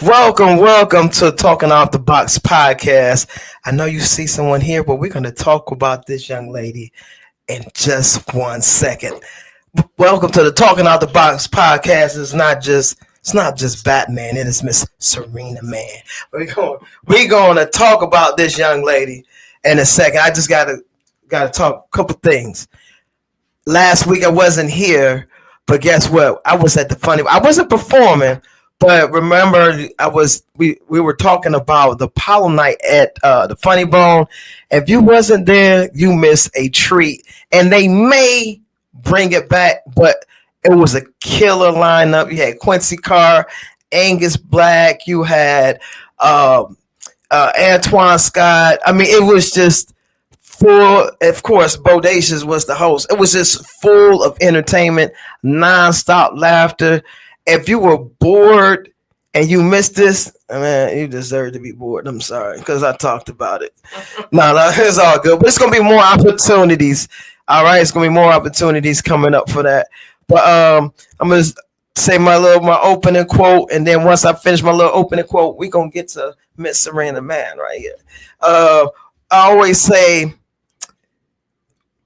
Welcome to Talking Out the Box podcast. I know you see someone here, but we're going to talk about this young lady in just 1 second. Welcome to the Talking Out the Box podcast. It's not just Batman. It is Miss Serena Man. We're going to talk about this young lady in a second. I just gotta talk a couple things. Last week I wasn't here, but guess what? I was at the funny. I wasn't performing, but remember we were talking about the Apollo night at the Funny Bone. If you wasn't there, you missed a treat, and they may bring it back, but it was a killer lineup. You had Quincy Carr, Angus Black, you had Antoine Scott. I mean, it was just full. Of course, Bodacious was the host. It was just full of entertainment, nonstop laughter. If you were bored and you missed this, man, you deserve to be bored. I'm sorry, because I talked about it. No, it's all good. But it's gonna be more opportunities. All right, it's gonna be more opportunities coming up for that. But I'm gonna say my opening quote, and then once I finish my little opening quote, we're gonna get to Miss Serena Man right here. I always say,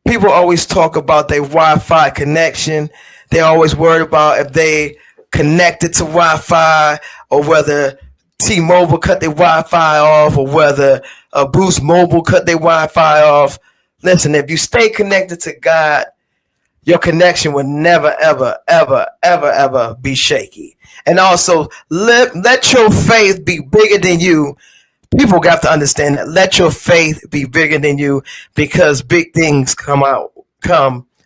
people always talk about their Wi-Fi connection. They're always worried about if they connected to Wi-Fi, or whether T-Mobile cut their Wi-Fi off, or whether Boost Mobile cut their Wi-Fi off. Listen, if you stay connected to God, your connection will never, ever, ever, ever, ever be shaky. And also, let your faith be bigger than you. People got to understand that. Let your faith be bigger than you, because big things come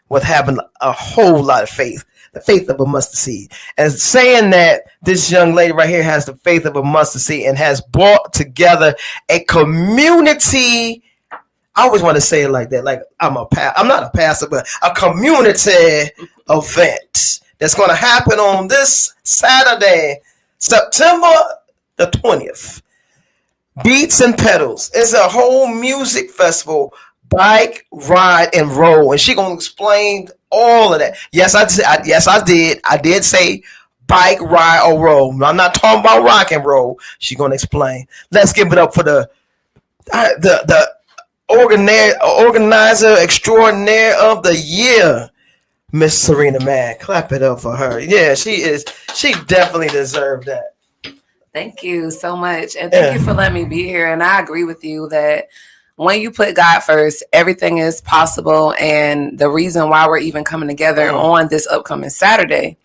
with having a whole lot of faith. The faith of a mustard seed. And saying that this young lady right here has the faith of a mustard seed and has brought together a community. I always want to say it like that. Like I'm not a pastor, but a community event that's going to happen on this Saturday, September the 20th. Beats and Pedals. It's a whole music festival. Bike, ride, and roll. And she going to explain all of that. Yes, I did. I did say bike, ride, or roll. I'm not talking about rock and roll. She going to explain. Let's give it up for the organizer extraordinaire of the year, Miss Serena Man. Clap it up for her. Yeah, she definitely deserved that. Thank you so much. And thank you for letting me be here. And I agree with you that when you put God first, everything is possible. And the reason why we're even coming together on this upcoming Saturday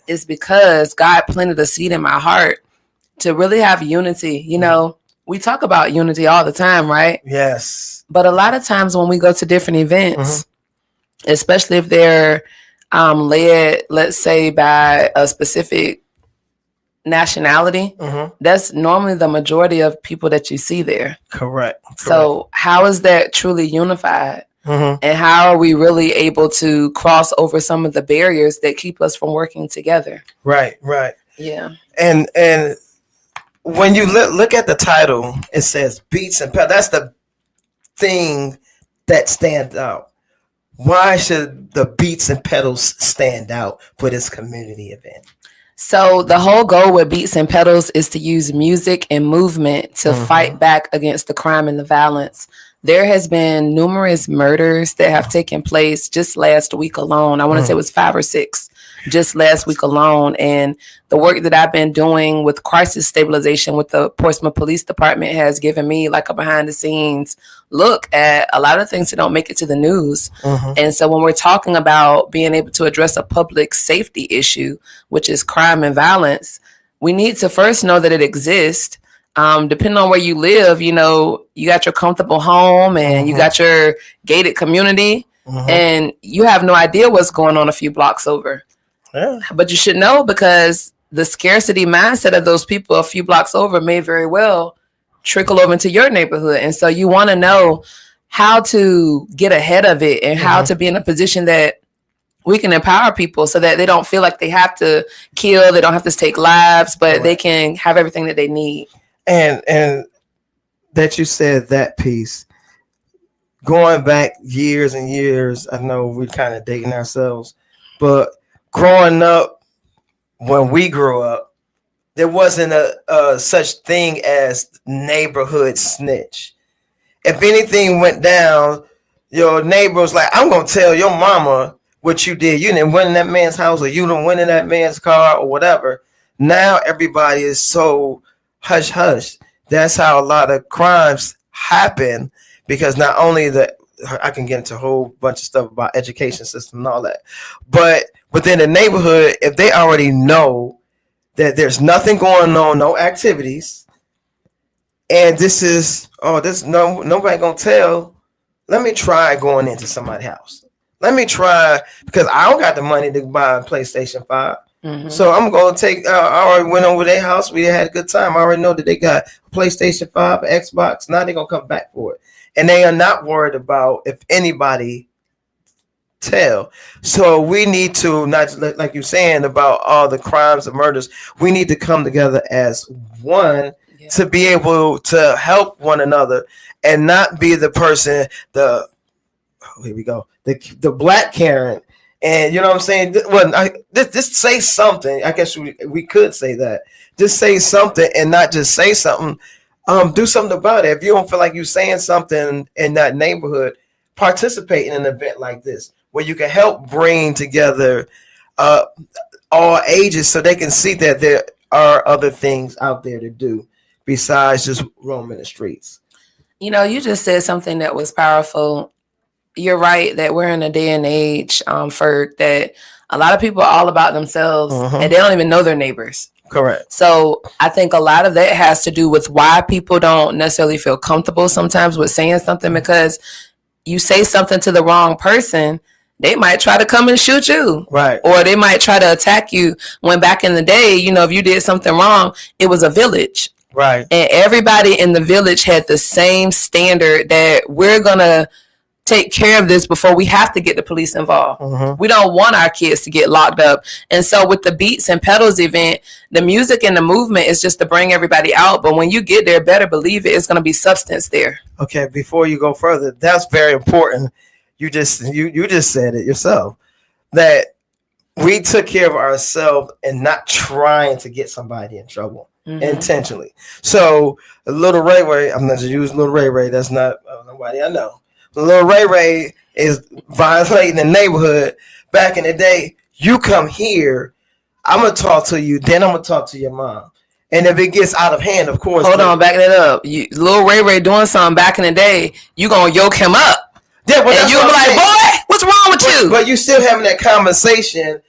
is because God planted a seed in my heart to really have unity. You know, we talk about unity all the time, right? Yes. But a lot of times when we go to different events, especially if they're led, let's say, by a specific nationality, that's normally the majority of people that you see there. Correct. So how is that truly unified? And how are we really able to cross over some of the barriers that keep us from working together? Right. Yeah. And when you look at the title, it says Beats and Pedals. That's the thing that stands out. Why should the Beats and Pedals stand out for this community event? So the whole goal with Beats and Pedals is to use music and movement to fight back against the crime and the violence. There has been numerous murders that have taken place just last week alone. I want to say it was 5 or 6 just last week alone. And the work that I've been doing with crisis stabilization with the Portsmouth Police Department has given me like a behind the scenes look at a lot of things that don't make it to the news. And so when we're talking about being able to address a public safety issue, which is crime and violence, we need to first know that it exists. Depending on where you live, you know, you got your comfortable home and you got your gated community and you have no idea what's going on a few blocks over. Yeah. But you should know, because the scarcity mindset of those people a few blocks over may very well trickle over into your neighborhood. And so you want to know how to get ahead of it and how to be in a position that we can empower people so that they don't feel like they have to kill, they don't have to take lives, but they can have everything that they need. And that you said that piece, going back years and years, I know we're kind of dating ourselves, but growing up, when we grew up, there wasn't a such thing as neighborhood snitch. If anything went down, your neighbor was like, I'm gonna tell your mama what you did. You didn't win in that man's house, or you didn't win in that man's car, or whatever. Now everybody is so hush hush. That's how a lot of crimes happen, because not only I can get into a whole bunch of stuff about education system and all that, but within the neighborhood, if they already know that there's nothing going on, no activities, and this nobody gonna tell. Let me try going into somebody's house. Let me try, because I don't got the money to buy a PlayStation 5. Mm-hmm. So I'm going to take, I already went over their house. We had a good time. I already know that they got a PlayStation 5, Xbox. Now they're going to come back for it. And they are not worried about if anybody tell. So we need to, not like you're saying about all the crimes and murders, we need to come together as one to be able to help one another and not be the person, here we go, the black Karen. And you know what I'm saying? Well, just say something. I guess we could say that. Just say something and not just say something. Do something about it. If you don't feel like you're saying something in that neighborhood, participate in an event like this where you can help bring together all ages so they can see that there are other things out there to do besides just roaming the streets. You know, you just said something that was powerful. You're right that we're in a day and age, Ferg, that a lot of people are all about themselves and they don't even know their neighbors. Correct. So I think a lot of that has to do with why people don't necessarily feel comfortable sometimes with saying something, because you say something to the wrong person, they might try to come and shoot you. Right. Or they might try to attack you, when back in the day, you know, if you did something wrong, it was a village. Right. And everybody in the village had the same standard that we're going to take care of this before we have to get the police involved. We don't want our kids to get locked up. And so with the Beats and Pedals event, the music and the movement is just to bring everybody out. But when you get there, better believe it's going to be substance there. Okay, before you go further, that's very important. You just said it yourself, that we took care of ourselves and not trying to get somebody in trouble intentionally. So Little Ray Ray, I'm not just using Little Ray Ray. That's not nobody I know. Little Ray Ray is violating the neighborhood. Back in the day, you come here, I'm gonna talk to you, then I'm gonna talk to your mom. And if it gets out of hand, of course. Hold on, back that up. Little Ray Ray doing something back in the day, you gonna yoke him up. Yeah, but and you gonna be like, boy, what's wrong with you? But you still having that conversation,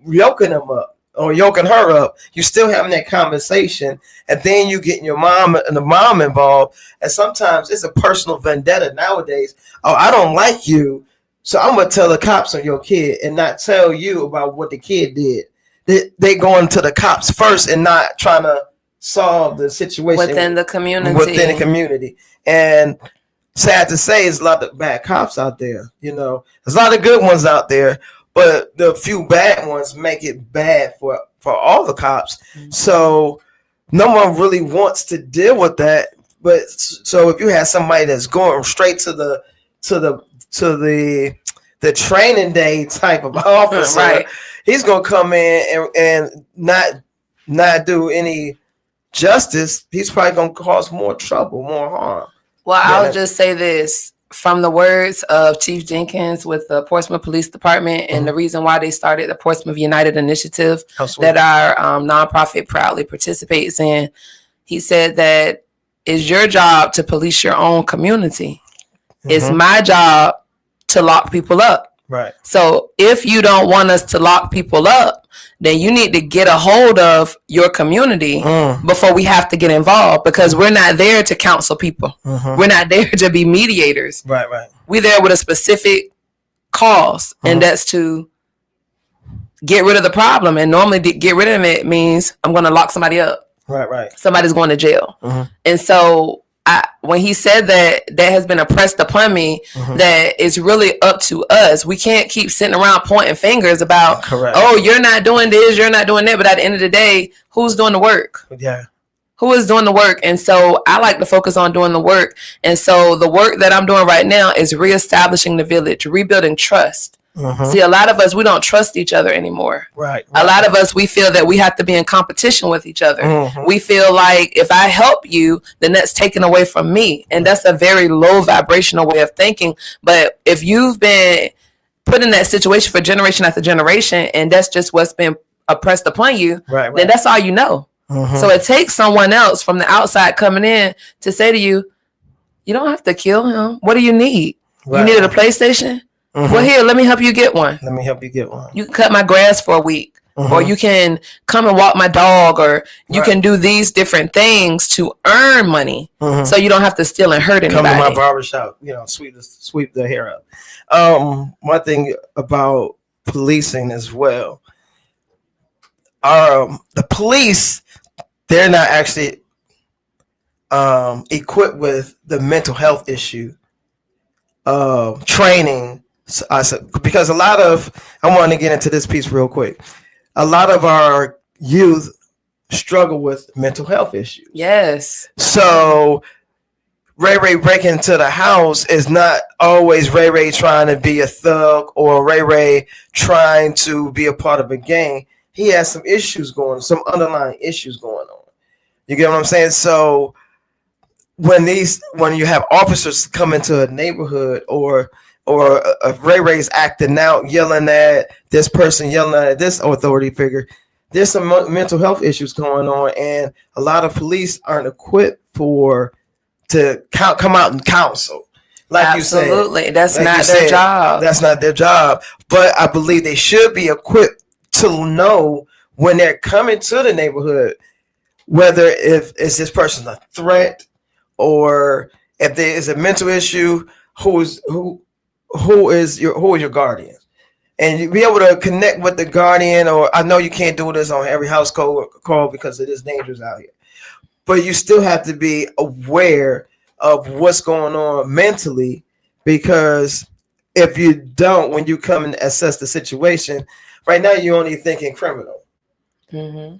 yoking him up or yoking her up. You still having that conversation, and then you getting your mom and the mom involved. And sometimes it's a personal vendetta nowadays. Oh, I don't like you, so I'm gonna tell the cops on your kid and not tell you about what the kid did. They going to the cops first and not trying to solve the situation within the community. And sad to say, there's a lot of bad cops out there. You know, there's a lot of good ones out there, but the few bad ones make it bad for all the cops. So no one really wants to deal with that. But so if you have somebody that's going straight to the training day type of officer, right, he's gonna come in and not do any justice. He's probably gonna cause more trouble, more harm. Well, I'll just say this from the words of Chief Jenkins with the Portsmouth Police Department, and the reason why they started the Portsmouth United Initiative that our nonprofit proudly participates in. He said that it's your job to police your own community. It's my job to lock people up. Right. So if you don't want us to lock people up, then you need to get a hold of your community before we have to get involved, because we're not there to counsel people. We're not there to be mediators. Right. We're there with a specific cause, and that's to get rid of the problem. And normally get rid of it means I'm going to lock somebody up. Right. Somebody's going to jail. And so when he said that has been impressed upon me, that it's really up to us. We can't keep sitting around pointing fingers about, oh, you're not doing this, you're not doing that. But at the end of the day, who's doing the work? Yeah. Who is doing the work? And so I like to focus on doing the work. And so the work that I'm doing right now is reestablishing the village, rebuilding trust. See, a lot of us, we don't trust each other anymore. Right. A lot of us, we feel that we have to be in competition with each other. We feel like if I help you, then that's taken away from me. And that's a very low vibrational way of thinking. But if you've been put in that situation for generation after generation, and that's just what's been oppressed upon you, then that's all you know. So it takes someone else from the outside coming in to say to you, you don't have to kill him. What do you need? You needed a PlayStation? Well, here, let me help you get one. You can cut my grass for a week. Or you can come and walk my dog, or you can do these different things to earn money, so you don't have to steal and hurt anybody. Come to my barbershop, sweep the hair up. One thing about policing as well, the police, they're not actually equipped with the mental health issue training. Because I want to get into this piece real quick. A lot of our youth struggle with mental health issues. Yes. So Ray breaking into the house is not always Ray trying to be a thug or Ray trying to be a part of a gang. He has some issues some underlying issues going on. You get what I'm saying? So when you have officers come into a neighborhood or Ray's acting out, yelling at this person, yelling at this authority figure, there's some mental health issues going on, and a lot of police aren't equipped to come out and counsel. Like absolutely, you said, that's not their job. That's not their job. But I believe they should be equipped to know when they're coming to the neighborhood, whether if is this person a threat or if there is a mental issue, who is your guardian, and you be able to connect with the guardian. Or I know you can't do this on every house call because it is dangerous out here, but you still have to be aware of what's going on mentally, because if you don't, when you come and assess the situation, right now you're only thinking criminal.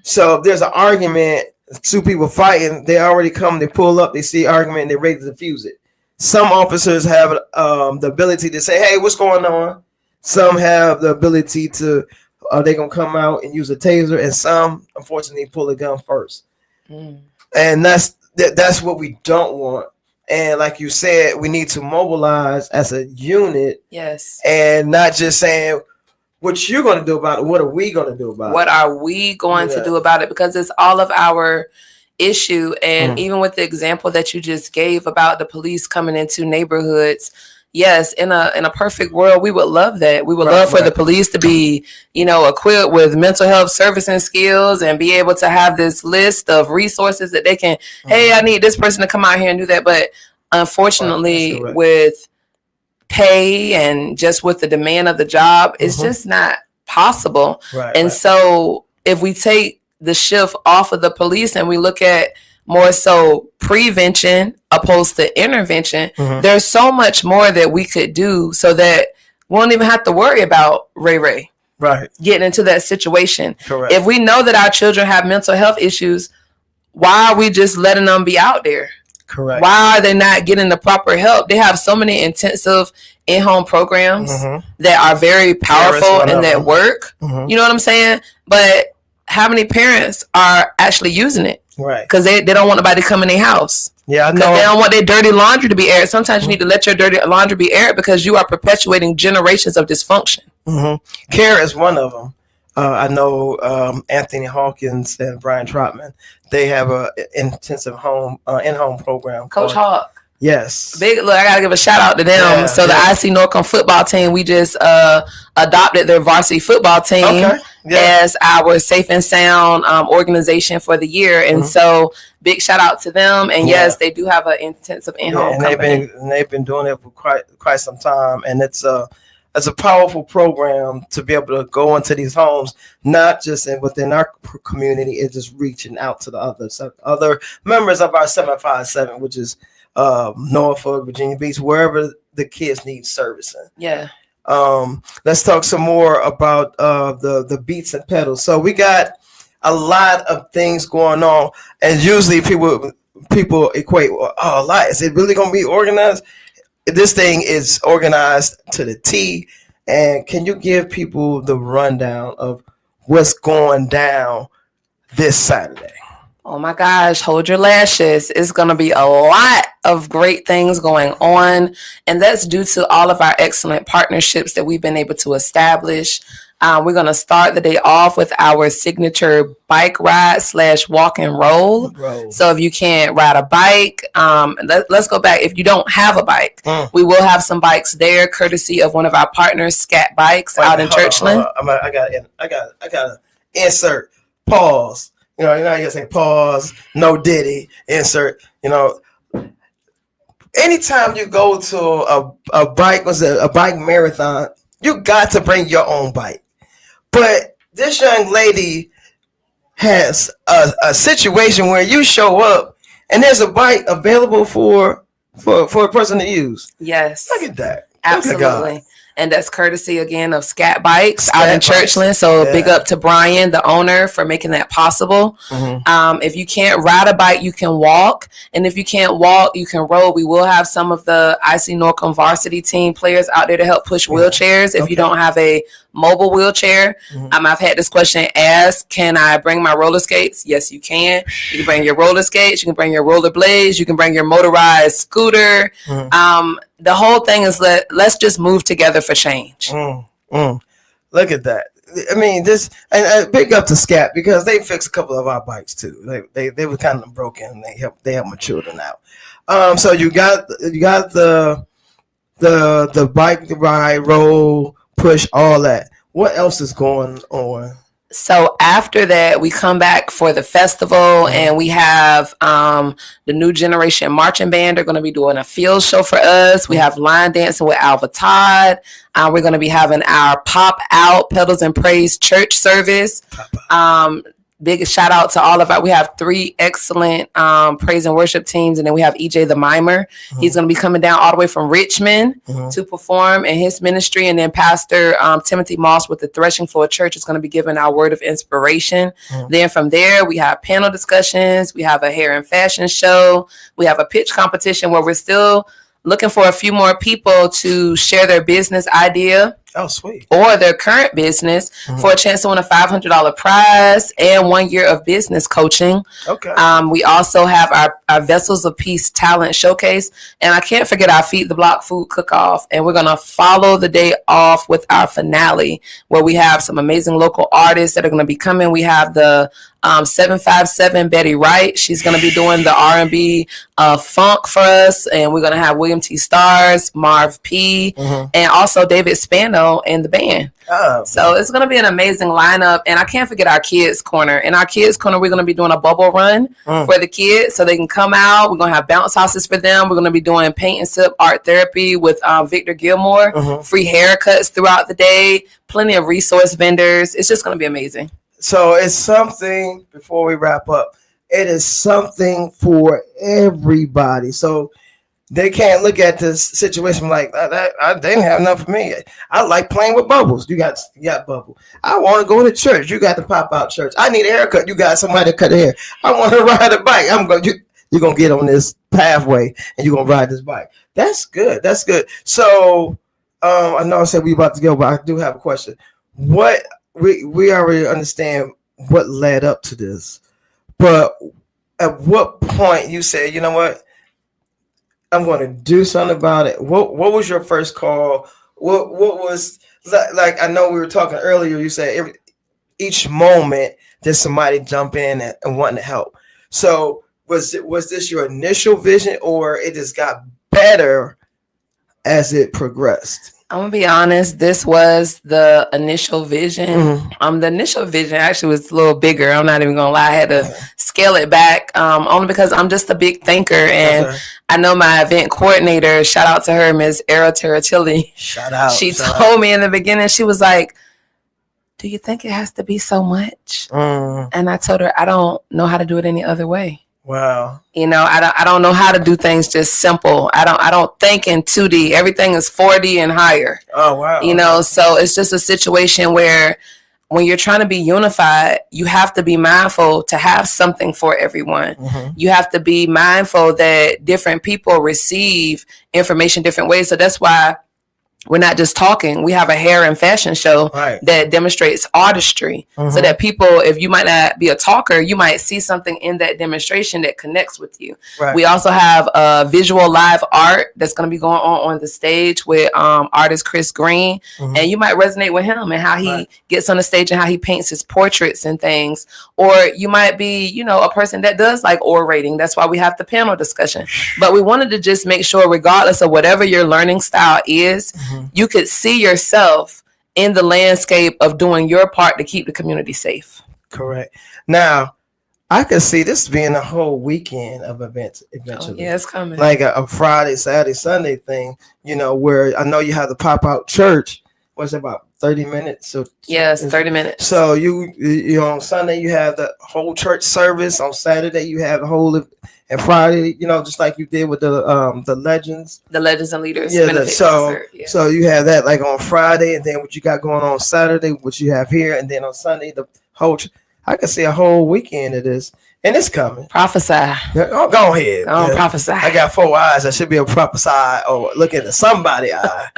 So if there's an argument, two people fighting, they already come, they pull up, they see argument, and they're ready to defuse it. Some officers have the ability to say, hey, what's going on? Some have the ability to, they're going to come out and use a taser, and some, unfortunately, pull a gun first. And that's what we don't want. And like you said, we need to mobilize as a unit. Yes. And not just saying, what you're going to do about it, what are we going to do about it? What are we going to do about it? Because it's all of our issue. And even with the example that you just gave about the police coming into neighborhoods, yes, in a perfect world, we would love that. We would love for the police to be, equipped with mental health servicing skills and be able to have this list of resources that they can, hey, I need this person to come out here and do that. But unfortunately, with pay and just with the demand of the job, it's just not possible. So if we take the shift off of the police and we look at more so prevention opposed to intervention, there's so much more that we could do so that we won't even have to worry about Ray getting into that situation. If we know that our children have mental health issues, why are we just letting them be out there? Why are they not getting the proper help? They have so many intensive in-home programs that are very powerful and that work. You know what I'm saying? But how many parents are actually using it? Because they don't want nobody to come in their house. Yeah, I know. They don't want their dirty laundry to be aired. Sometimes you need to let your dirty laundry be aired because you are perpetuating generations of dysfunction. CARE is one of them. I know Anthony Hawkins and Brian Trotman. They have a intensive in-home program. Coach Hawk. Yes. Look, I gotta give a shout out to them. The IC Norcom football team, we just adopted their varsity football team as our safe and sound organization for the year. And so big shout out to them. And yes, they do have an intensive in-home company. They've been doing it for quite some time. And it's a powerful program to be able to go into these homes, not just within our community, it's just reaching out to the other members of our 757, which is Norfolk, Virginia Beach, wherever the kids need servicing. Let's talk some more about the beats and pedals. So we got a lot of things going on, and usually people equate, a lot. Is it really going to be organized? This thing is organized to the T, And can you give people the rundown of what's going down this Saturday? Oh my gosh, hold your lashes. It's going to be a lot of great things going on. And that's due to all of our excellent partnerships that we've been able to establish. We're going to start the day off with our signature bike ride / walk and roll. Bro. So if you can't ride a bike, let's go back. If you don't have a bike, we will have some bikes there, courtesy of one of our partners, Scat Bikes, out in Churchland. I got to insert pause. You know, you say pause, no Diddy, insert. You know, anytime you go to a bike marathon, you got to bring your own bike. But this young lady has a situation where you show up and there's a bike available for a person to use. Yes. Look at that. Absolutely. And that's courtesy again of Scat Bikes out in Churchland. So big up to Brian, the owner, for making that possible. If you can't ride a bike, you can walk. And if you can't walk, you can roll. We will have some of the IC Norcom varsity team players out there to help push wheelchairs if you don't have a mobile wheelchair. I've had this question asked, can I bring my roller skates? Yes, you can. You can bring your roller skates. You can bring your roller blades. You can bring your motorized scooter. The whole thing is let's just move together for change. Look at that. I mean, this, and big up to Scat, because they fixed a couple of our bikes too. They were kind of broken. They help my children out. So you got the bike ride, roll, push, all that. What else is going on? So after that, we come back for the festival, and we have the New Generation Marching Band. They're going to be doing a field show for us. We have line dancing with Alva Todd. We're going to be having our Pop Out Pedals and Praise church service. Big shout out to all of our, we have 3 excellent praise and worship teams. And then we have EJ the Mimer. He's going to be coming down all the way from Richmond to perform in his ministry. And then Pastor Timothy Moss with the Threshing Floor Church is going to be giving our word of inspiration. Then from there, we have panel discussions. We have a hair and fashion show. We have a pitch competition where we're still looking for a few more people to share their business idea. Oh, sweet. Or their current business for a chance to win a $500 prize and 1 year of business coaching. Okay. We also have our Vessels of Peace talent showcase. And I can't forget our Feed the Block food cook-off. And we're going to follow the day off with our finale, where we have some amazing local artists that are going to be coming. We have the 757 Betty Wright. She's going to be doing the R&B funk for us. And we're going to have William T. Stars, Marv P., and also David Spano and the band. So it's going to be an amazing lineup. And I can't forget our Kids Corner. In our Kids Corner, we're going to be doing a bubble run for the kids so they can come out. We're going to have bounce houses for them. We're going to be doing paint and sip art therapy with Victor Gilmore, free haircuts throughout the day, plenty of resource vendors. It's just going to be amazing. So it's something, before we wrap up, it is something for everybody. So they can't look at this situation like that. They didn't have enough for me. I like playing with bubbles. You got bubble. I want to go to church. You got the Pop Out church. I need a haircut. You got somebody to cut hair. I want to ride a bike. You're going to get on this pathway and you're going to ride this bike. That's good. That's good. So I know I said we about to go, but I do have a question. What we already understand what led up to this, but at what point you said, you know what, I'm going to do something about it? What was your first call? What was like? I know we were talking earlier. You said each moment there's somebody jump in and wanting to help. So was this your initial vision, or it just got better as it progressed? I'm gonna be honest. This was the initial vision. The initial vision actually was a little bigger. I'm not even gonna lie. I had to scale it back, only because I'm just a big thinker, and I know my event coordinator. Shout out to her, Ms. Era Teratilli. Shout out. She told me in the beginning. She was like, "Do you think it has to be so much?" And I told her, "I don't know how to do it any other way." Wow. You know, I don't know how to do things just simple. I don't think in 2D. Everything is 4D and higher. Oh, wow. You know, so it's just a situation where when you're trying to be unified, you have to be mindful to have something for everyone. You have to be mindful that different people receive information different ways. So that's why we're not just talking. We have a hair and fashion show that demonstrates artistry, so that people, if you might not be a talker, you might see something in that demonstration that connects with you. We also have visual live art that's going to be going on the stage with artist Chris Green, and you might resonate with him and how he gets on the stage and how he paints his portraits and things. Or you might be, you know, a person that does like orating. That's why we have the panel discussion. But we wanted to just make sure, regardless of whatever your learning style is, you could see yourself in the landscape of doing your part to keep the community safe. Correct. Now, I could see this being a whole weekend of events eventually. Yeah, it's coming. Like a Friday, Saturday, Sunday thing, you know, where I know you have the pop-out church. What's it, about 30 minutes? So yes, 30 minutes. So you on Sunday you have the whole church service. On Saturday you have the whole, and Friday, you know, just like you did with the legends. The Legends and Leaders. Yeah. So you have that like on Friday, and then what you got going on Saturday, what you have here, and then on Sunday the whole. I can see a whole weekend of this, and it's coming. Prophesy. Oh, go ahead. Prophesy. I got 4 eyes. I should be able to prophesy or look into somebody's eye.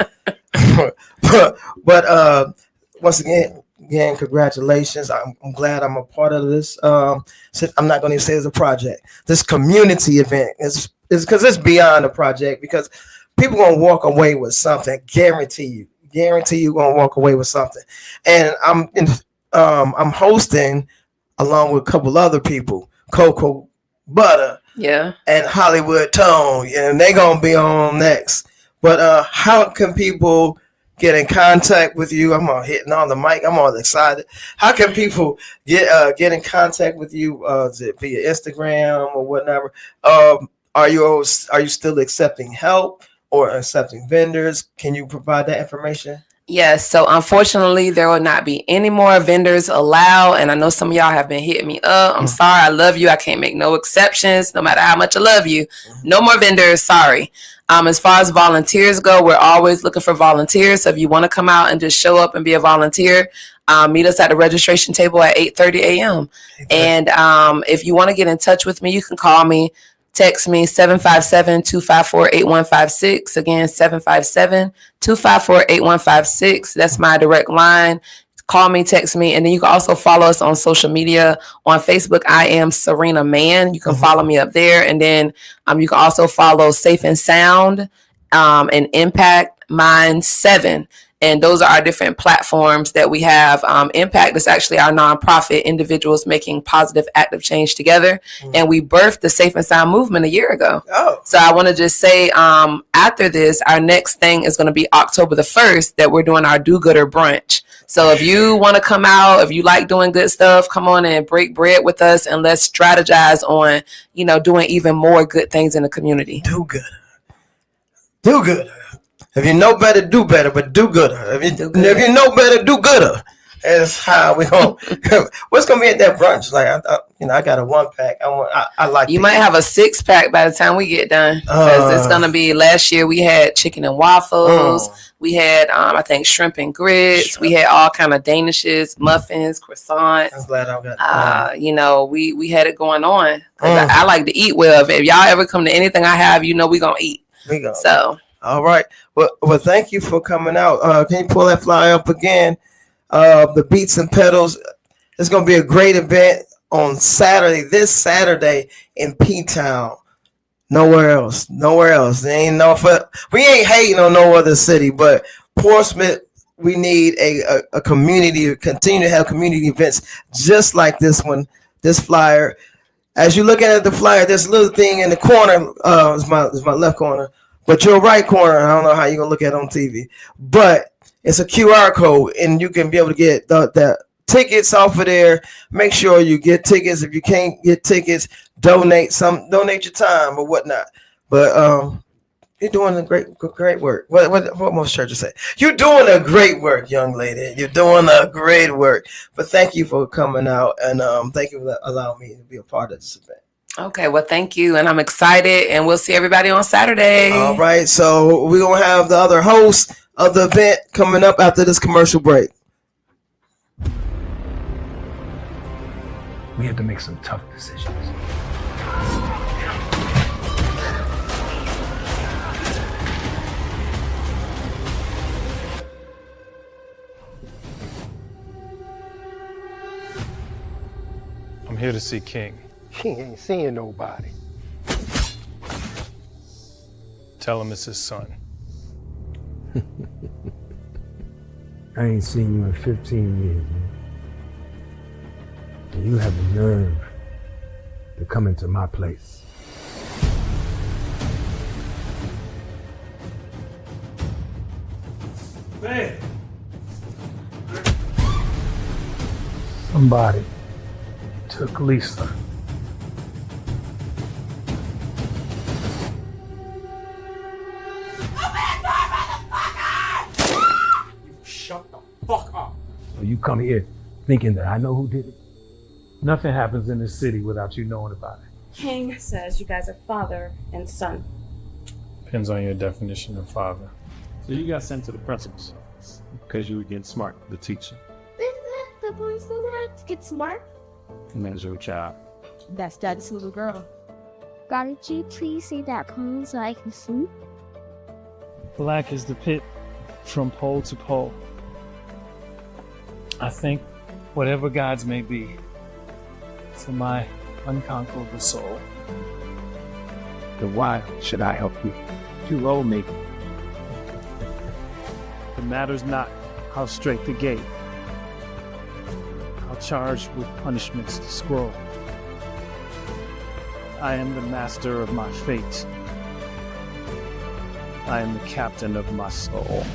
but once again, congratulations. I'm glad I'm a part of this. I'm not going to say it's a project. This community event is because it's beyond a project, because people going to walk away with something. Guarantee you going to walk away with something. And I'm hosting along with a couple other people, Coco Butter, and Hollywood Tone, and they're gonna be on next. But how can people get in contact with you? I'm all hitting on the mic. I'm all excited. How can people get in contact with you? Is it via Instagram or whatever? Are you still accepting help or accepting vendors? Can you provide that information? Yes. So unfortunately, there will not be any more vendors allowed. And I know some of y'all have been hitting me up. I'm sorry. I love you. I can't make no exceptions, no matter how much I love you. No more vendors. Sorry. As far as volunteers go, we're always looking for volunteers. So if you want to come out and just show up and be a volunteer, meet us at the registration table at 8:30 a.m. And if you want to get in touch with me, you can call me. Text me 757-254-8156. Again, 757-254-8156. That's my direct line. Call me, text me, and then you can also follow us on social media. On Facebook, I am Serena Mann. You can follow me up there, and then you can also follow Safe and Sound and Impact Mind 7. And those are our different platforms that we have. Impact is actually our nonprofit, individuals making positive, active change together. And we birthed the Safe and Sound movement a year ago. So I want to just say, after this, our next thing is going to be October the 1st, that we're doing our do-gooder brunch. So if you want to come out, if you like doing good stuff, come on and break bread with us, and let's strategize on, doing even more good things in the community. Do good. If you know better, do better, but do gooder. If you know better, do gooder. That's how we going. What's gonna be at that brunch? Like, I got a 1-pack. I like. You might have a 6-pack by the time we get done. Because it's gonna be. Last year we had chicken and waffles. We had, I think, shrimp and grits. We had all kind of danishes, muffins, croissants. I'm glad I got. We had it going on. I like to eat well. If y'all ever come to anything I have, we gonna eat. So. All right. Well, thank you for coming out. Can you pull that flyer up again? The Beats and Pedals. It's going to be a great event on this Saturday in P-Town. Nowhere else. We ain't hating on no other city, but Portsmouth, we need a community, continue to have community events just like this one, this flyer. As you look at the flyer, there's a little thing in the corner, is my left corner. But your right corner, I don't know how you're going to look at it on TV, but it's a QR code, and you can be able to get the tickets off of there. Make sure you get tickets. If you can't get tickets, donate your time or whatnot. But you're doing a great work. What most churches say? You're doing a great work, young lady. You're doing a great work. But thank you for coming out, and thank you for allowing me to be a part of this event. Okay, well, thank you, and I'm excited, and we'll see everybody on Saturday. All right, so we're going to have the other host of the event coming up after this commercial break. We had to make some tough decisions. here to see King. King ain't seeing nobody. Tell him it's his son. I ain't seen you in 15 years, man. And you have the nerve to come into my place. Man! Somebody took Lisa. Shut the fuck up. So you come here thinking that I know who did it? Nothing happens in this city without you knowing about it. King says you guys are father and son. Depends on your definition of father. So you got sent to the principal's office because you were getting smart with the teacher. Isn't that the boys who like to get smart? And that's your child. That's Daddy's little girl. God, could you please say that poem so I can sleep? Black is the pit from pole to pole. I think whatever gods may be, for my unconquerable soul. Then why should I help you? You roll me. It matters not how straight the gate, how charged with punishments the scroll. I am the master of my fate. I am the captain of my soul.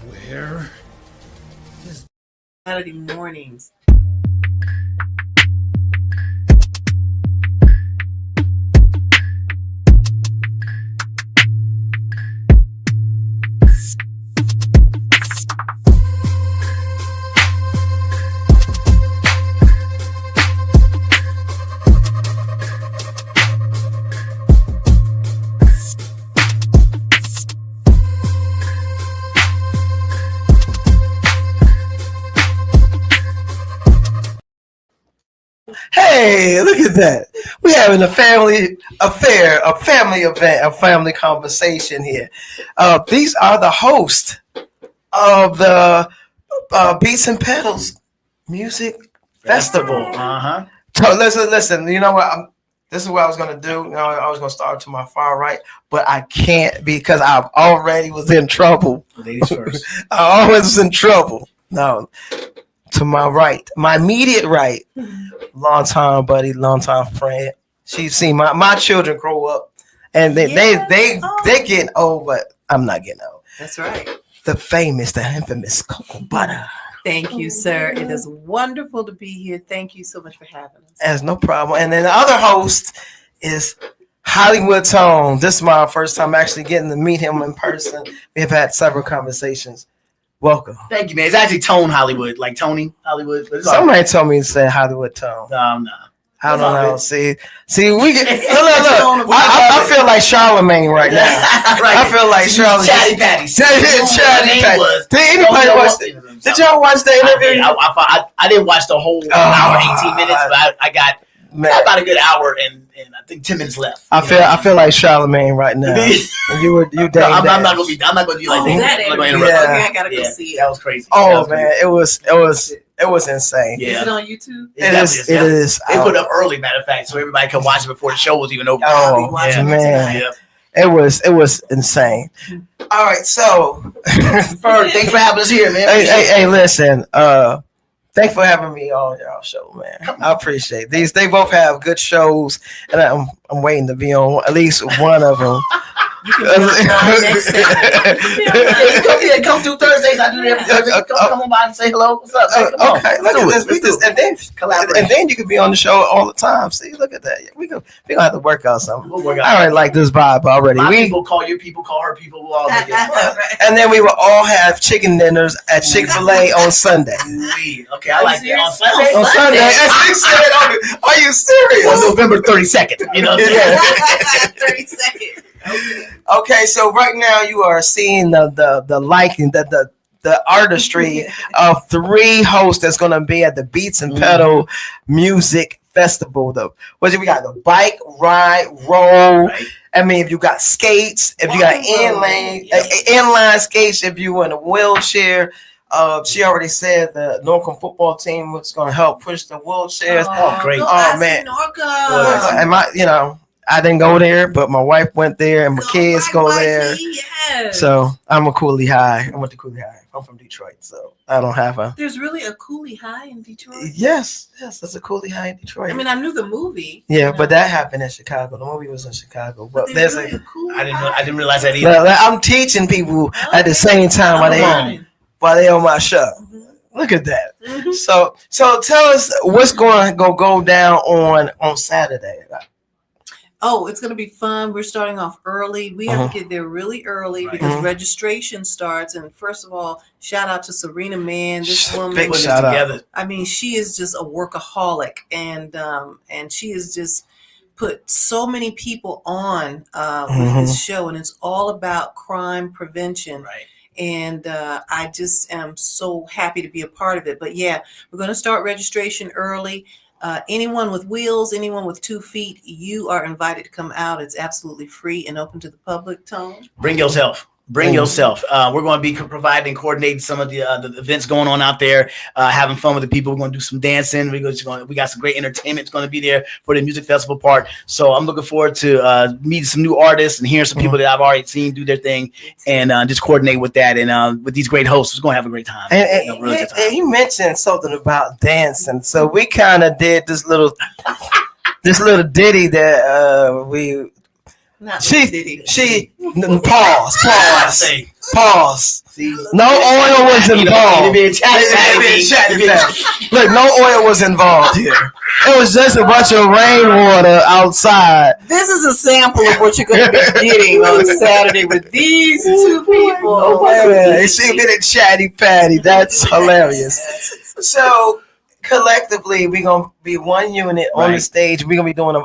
Where? Saturday mornings. Hey, look at that. We having a family affair, a family event, a family conversation here. These are the hosts of the Beats and Pedals Music Festival. Uh-huh. So listen. You know what? This is what I was gonna do. You know, I was gonna start to my far right, but I can't because I already was in trouble. Ladies first. I always was in trouble. No, to my right, my immediate right, long time buddy, long time friend. She's seen my children grow up, and they getting old, but I'm not getting old. That's right. The famous, the infamous Cocoa Butter. Thank you, sir. It is wonderful to be here. Thank you so much for having us. As no problem. And then the other host is Hollywood Tone. This is my first time actually getting to meet him in person. We have had several conversations. Welcome. Thank you, man. It's actually Tone Hollywood, like Tony Hollywood. But Somebody told me to say Hollywood Tone. No. I don't know. Good. See, we get look. I feel like Charlemagne right now. Right. I feel like Charlemagne. Chatty Patty. Chatty Patty. Did anybody watch? Did y'all watch the interview? I didn't watch the whole hour, 18 minutes, but I got about a good hour and I think 10 minutes left. I feel like Charlemagne right now. You I'm not gonna be like that. I gotta go see it. That was crazy. Man, it was insane. Is it on YouTube? It is. They put it up early, matter of fact, so everybody could watch it before the show was even over. Oh man. Yeah. It was insane. All right, so Ferg, thanks for having us here, man. Hey, listen. Thanks for having me on y'all show, man. I appreciate these. They both have good shows, and I'm waiting to be on at least one of them. Come through Thursdays. I do it every Thursday. Come on by and say hello. What's up? Okay, look at this. We just and then you can be on the show all the time. See, look at that. We gonna have to work out something. We'll work out. I already like this vibe already. People call your people, call her people. We'll all make it. And then we will all have chicken dinners at Chick-fil-A on Sunday. Okay, I like that. On Sunday. On Sunday. Are you serious? On November 32nd. You know. 32nd. Okay, so right now you are seeing the liking, the artistry of three hosts that's going to be at the Beats and Pedal Music Festival. We got the bike, ride, roll. Right. I mean, if you got skates, if you got inline skates, if you in a wheelchair, She already said the Norcom football team was going to help push the wheelchairs. Oh, great. Oh, man. And I didn't go there, but my wife went there, and my kids go there. Yes. So I'm a Cooley High. I went to Cooley High. I'm from Detroit, so I don't have a. There's really a Cooley High in Detroit. Yes, there's a Cooley High in Detroit. I mean, I knew the movie. Yeah, but that happened in Chicago. The movie was in Chicago, but there's really a Cooley I High. didn't realize that either. Well, I'm teaching people at the same time while they on my show. Look at that. So tell us what's going to go down on Saturday. Oh, it's going to be fun. We're starting off early. We have to get there really early because registration starts. And first of all, shout out to Serena Mann. This woman, Big shout out. I mean, she is just a workaholic, and she has just put so many people on with this show, and it's all about crime prevention. Right. And I just am so happy to be a part of it. But yeah, we're going to start registration early. Anyone with wheels, anyone with 2 feet, you are invited to come out. It's absolutely free and open to the public. Tone. Bring yourself. Bring yourself. We're going to be providing and coordinating some of the events going on out there, having fun with the people. We're going to do some dancing. We got some great entertainment going to be there for the music festival part. So I'm looking forward to meeting some new artists and hearing some people that I've already seen do their thing, and just coordinate with that. And with these great hosts, we're going to have a great time. And he mentioned something about dancing. So we kind of did this little ditty that we. She pause. No oil was involved. Look, no oil was involved here. It was just a bunch of rainwater outside. This is a sample of what you're going to be getting on Saturday with these 2 people. She did a chatty patty. That's hilarious. So collectively, we're gonna be one unit on the stage. We're gonna be doing a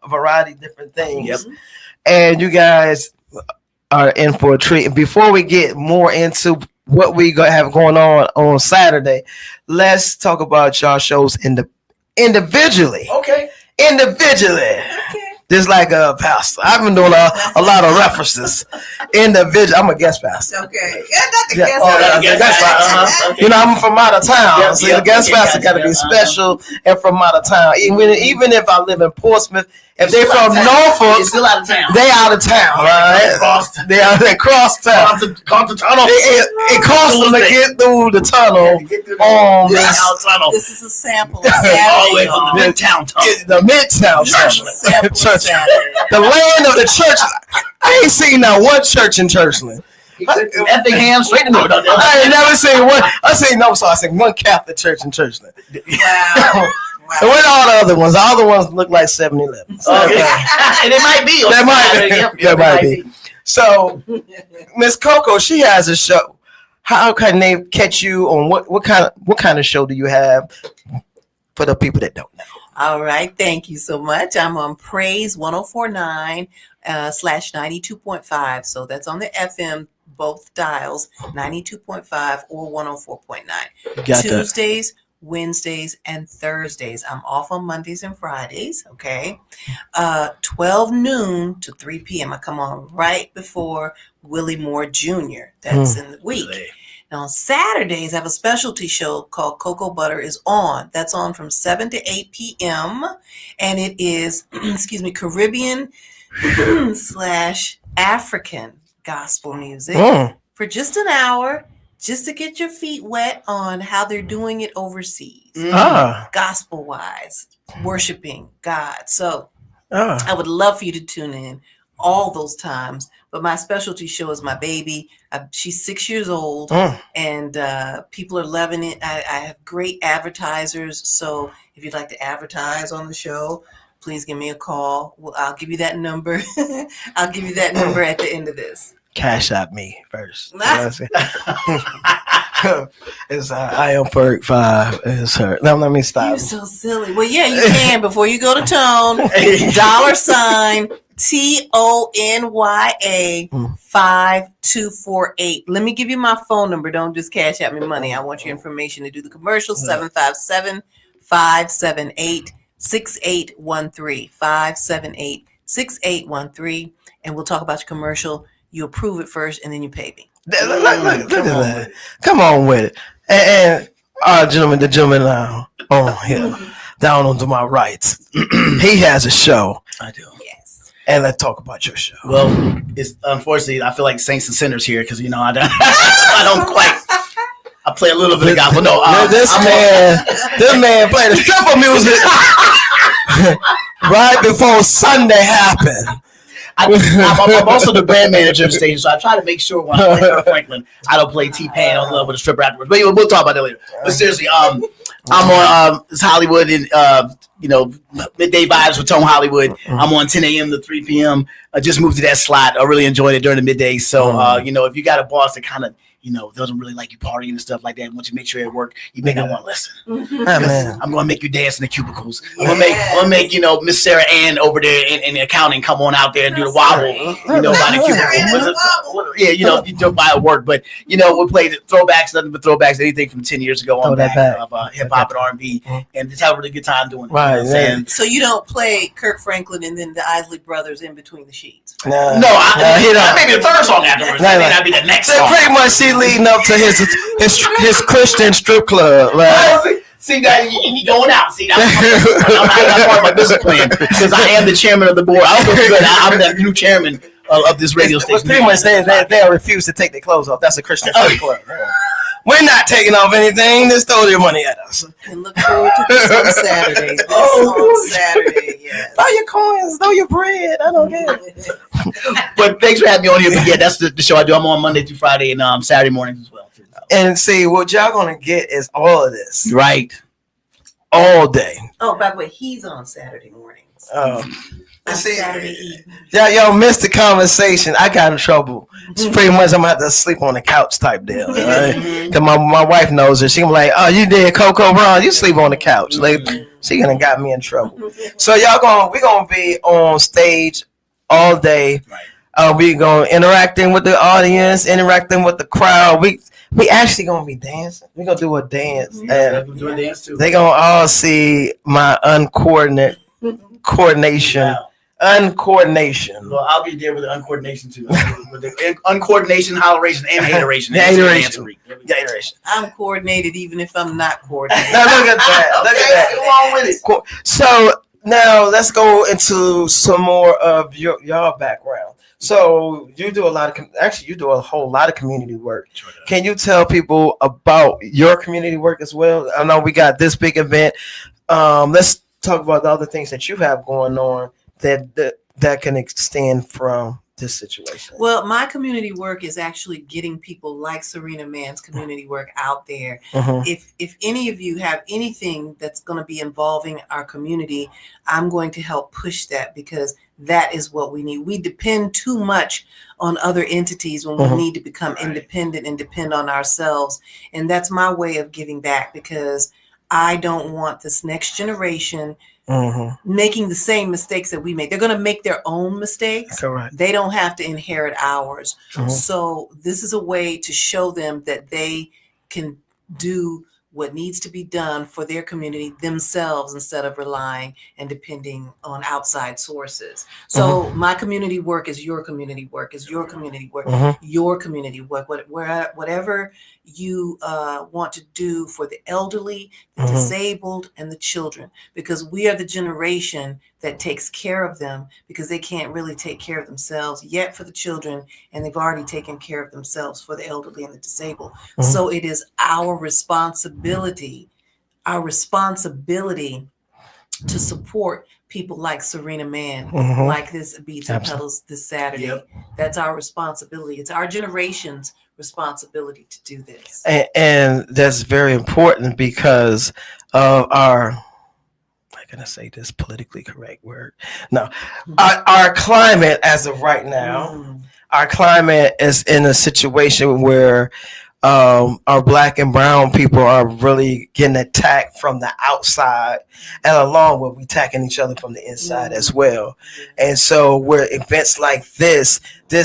variety of different things. Yep. And you guys are in for a treat. Before we get more into what we have going on Saturday, let's talk about y'all shows individually. Okay. Individually. Just like a pastor. I've been doing a lot of references. Individual. I'm a guest pastor. Okay. Yeah, not the guest pastor. You know, I'm from out of town. So the guest pastor got to be special and from out of town. Even if I live in Portsmouth, if they're from Norfolk, still out of town. They out of town, right? They cross town. Cross the tunnel. It costs them to get through the tunnel on This is a sample of all the way Saturday. from the Midtown tunnel. The Midtown church. The land of the church. I ain't seen not one church in Churchland. Effingham, straight to North. I ain't never seen one. I seen one Catholic church in Churchland. Wow. And what are all the other ones? The other ones look like 7-Eleven. And it might be. That might be. So, Miss Coco, she has a show. How can they catch you on what kind of show do you have for the people that don't know? All right. Thank you so much. I'm on Praise 104.9 /92.5. So that's on the FM, both dials, 92.5 or 104.9. Tuesdays, Wednesdays, and Thursdays. I'm off on Mondays and Fridays. Okay. 12 noon to 3 p.m. I come on right before Willie Moore Jr. That's in the week. Now on Saturdays, I have a specialty show called Cocoa Butter is On. That's on from 7 to 8 p.m. And it is, Caribbean / African gospel music for just an hour, just to get your feet wet on how they're doing it overseas, gospel wise, worshiping God. So I would love for you to tune in all those times. But my specialty show is my baby. She's 6 years old, and people are loving it. I have great advertisers. So if you'd like to advertise on the show, please give me a call. I'll give you that number. I'll give you that number at the end of this. Cash out me first. It's I am Ferg 5. It's her. No, let me stop. You're so silly. Well, yeah, you can before you go to Tone. $sign TONYA 5248. Let me give you my phone number. Don't just cash out me money. I want your information to do the commercial. 757-578-6813. 578-6813. And we'll talk about your commercial. You approve it first, and then you pay me. Look at that. Come on with it. And our gentleman, the gentleman now on here, down onto my right, he has a show. I do. Yes. And let's talk about your show. Well, it's unfortunately I feel like saints and sinners here because I don't, I don't quite. I play a little bit of gospel. No, this man played the stripper music right before Sunday happened. I'm also the brand manager of the station, so I try to make sure when I play Kirk Franklin, I don't play T-Pain on Love with a Stripper afterwards. But we'll talk about that later. But seriously, I'm on it's Hollywood and midday vibes with Tone Hollywood. I'm on 10 a.m. to 3 p.m. I just moved to that slot. I really enjoyed it during the midday. So if you got a boss that kind of doesn't really like you partying and stuff like that, once you make sure it work, you may not want to listen. I'm gonna make you dance in the cubicles. I'm gonna make Miss Sarah Ann over there in accounting come on out there and do the wobble, by the cubicle. You don't buy it work, but we'll play the throwbacks, nothing but throwbacks, anything from 10 years ago on back of hip hop and R&B, and just have a really good time doing it. Right. So you don't play Kirk Franklin and then the Isley Brothers in between the sheets. No, maybe the third song afterwards. That may not be the next song. Pretty much leading up to his Christian strip club. Like. See that you going out. See that I'm part of my business plan because I am the chairman of the board. I don't know if I'm the new chairman of this radio station. Pretty much they refuse to take their clothes off. That's a Christian strip club. We're not taking off anything. Just throw your money at us. And look forward to this on Saturday. On Saturday, yes. Throw your coins, throw your bread. I don't care. But thanks for having me on here. But yeah, that's the show I do. I'm on Monday through Friday and Saturday mornings as well. And see, what y'all gonna get is all of this. Right. All day. Oh, by the way, he's on Saturday mornings. Saturday evening. Y'all missed the conversation. I got in trouble. It's pretty much I'm gonna have to sleep on the couch type deal. Right? Cause my wife knows her. She gonna be like, oh, you did Coco Brown, you sleep on the couch. Like she gonna got me in trouble. So we're gonna be on stage all day. Right. We gonna interacting with the audience, interacting with the crowd. We actually gonna be dancing. We're gonna do a dance. And do a dance too. They gonna all see my coordination. Wow. Uncoordination. Well, I'll be there with the uncoordination too. With the uncoordination, holleration, and hateration. Hateration. I'm coordinated even if I'm not coordinated. Now look at that. Look at that. Go on with it. Cool. So now let's go into some more of y'all background. So you do a whole lot of community work. Sure. Can you tell people about your community work as well? I know we got this big event. Let's talk about the other things that you have going on that can extend from this situation. Well, my community work is actually getting people like Serena Mann's community work out there. If any of you have anything that's going to be involving our community, I'm going to help push that because that is what we need. We depend too much on other entities when we need to become independent and depend on ourselves. And that's my way of giving back because I don't want this next generation making the same mistakes that we make. They're going to make their own mistakes. Correct. They don't have to inherit ours. So this is a way to show them that they can do what needs to be done for their community themselves instead of relying and depending on outside sources. So my community work is your community work, is your community work, your community work, whatever you want to do for the elderly, the disabled, and the children, because we are the generation that takes care of them because they can't really take care of themselves yet for the children, and they've already taken care of themselves for the elderly and the disabled. So it is our responsibility to support people like Serena Mann, like this Beats and Pedals this Saturday. That's our responsibility. It's our generation's responsibility to do this. And that's very important because of our, I'm going to say this politically correct word. No, our climate as of right now, our climate is in a situation where our black and brown people are really getting attacked from the outside, and along with we attacking each other from the inside as well. And so where events like this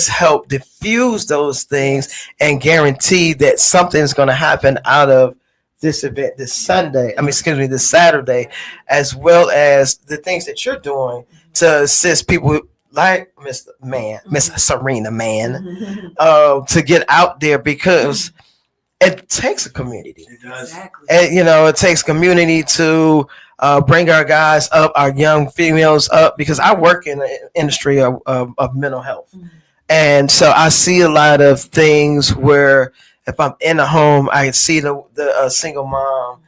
help diffuse those things and guarantee that something's going to happen out of this event this Saturday, as well as the things that you're doing to assist people like Miss Serena Man, to get out there because it takes a community. It does. Exactly. And, it takes community to bring our guys up, our young females up, because I work in the industry of mental health. And so I see a lot of things where if I'm in a home, I see the single mom,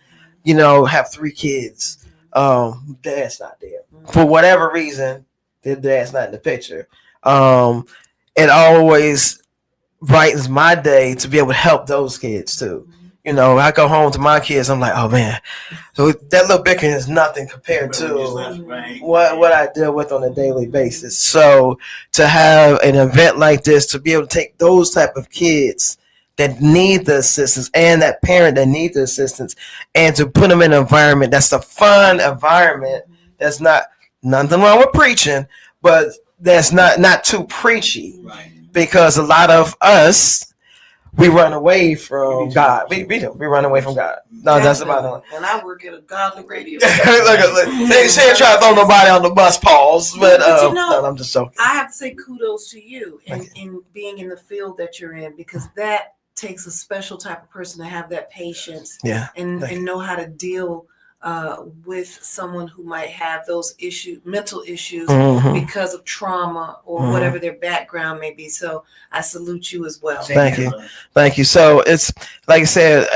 have 3 kids. Dad's not there. For whatever reason, their dad's not in the picture. It always brightens my day to be able to help those kids too. I go home to my kids, I'm like, oh man, so that little bickering is nothing compared to what I deal with on a daily basis. So to have an event like this, to be able to take those type of kids that need the assistance and that parent that need the assistance, and to put them in an environment that's a fun environment, that's not nothing wrong with preaching, but that's not too preachy. Right. Because a lot of us, we run away from God. We run away from God. No, that's about it. And I work at a godly radio Look, they ain't trying to throw nobody on the bus, pause. But no, I'm just joking. I have to say kudos to you in being in the field that you're in, because that takes a special type of person to have that patience and know how to deal with someone who might have those mental issues because of trauma or whatever their background may be. So I salute you as well. Thank you. So it's like I said,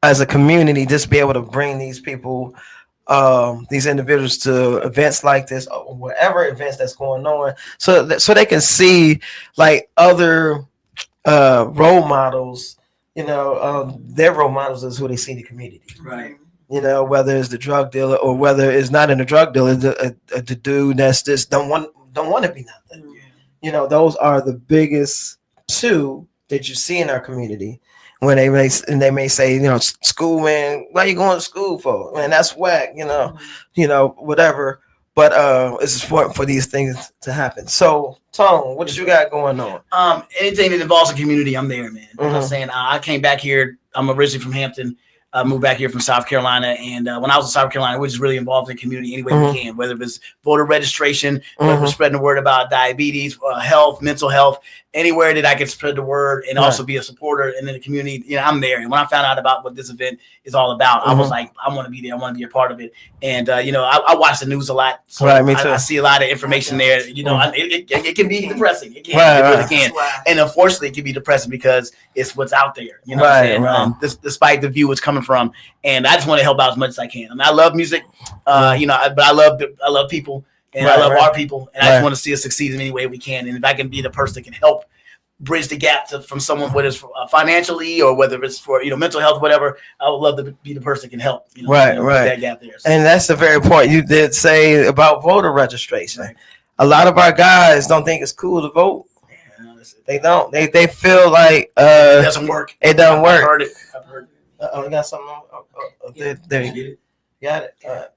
as a community, just be able to bring these people, these individuals to events like this, or whatever events that's going on, so they can see like other role models. Their role models is who they see in the community. Right. Whether it's the drug dealer or whether it's not in the drug dealer, the dude that's just don't want to be nothing. Those are the biggest 2 that you see in our community. When they may say, school, man, why you going to school for? Man, that's whack. Whatever. But it's important for these things to happen. So, Tone, what you got going on? Anything that involves a community, I'm there, man. I'm saying I came back here. I'm originally from Hampton. Moved back here from South Carolina, and when I was in South Carolina, we're just really involved in the community any way we can, whether it's voter registration, whether it's spreading the word about diabetes, health, mental health, anywhere that I can spread the word and also be a supporter and in the community. I'm there. And when I found out about what this event is all about, I was like, I want to be there. I want to be a part of it. And I watch the news a lot, so me too. I see a lot of information there. It can be depressing. It really can. And unfortunately, it can be depressing because it's what's out there. You know what I'm saying? Despite the view it's coming from, and I just want to help out as much as I can. I mean, I love music, but I love people, and I love our people, and I just want to see us succeed in any way we can. And if I can be the person that can help bridge the gap from someone, whether it's financially or whether it's for mental health, whatever, I would love to be the person that can help. That gap there. So. And that's the very point you did say about voter registration. Right. A lot of our guys don't think it's cool to vote. They don't. They feel like it doesn't work. It doesn't work. I've heard it. You got something on? There you got it. All right.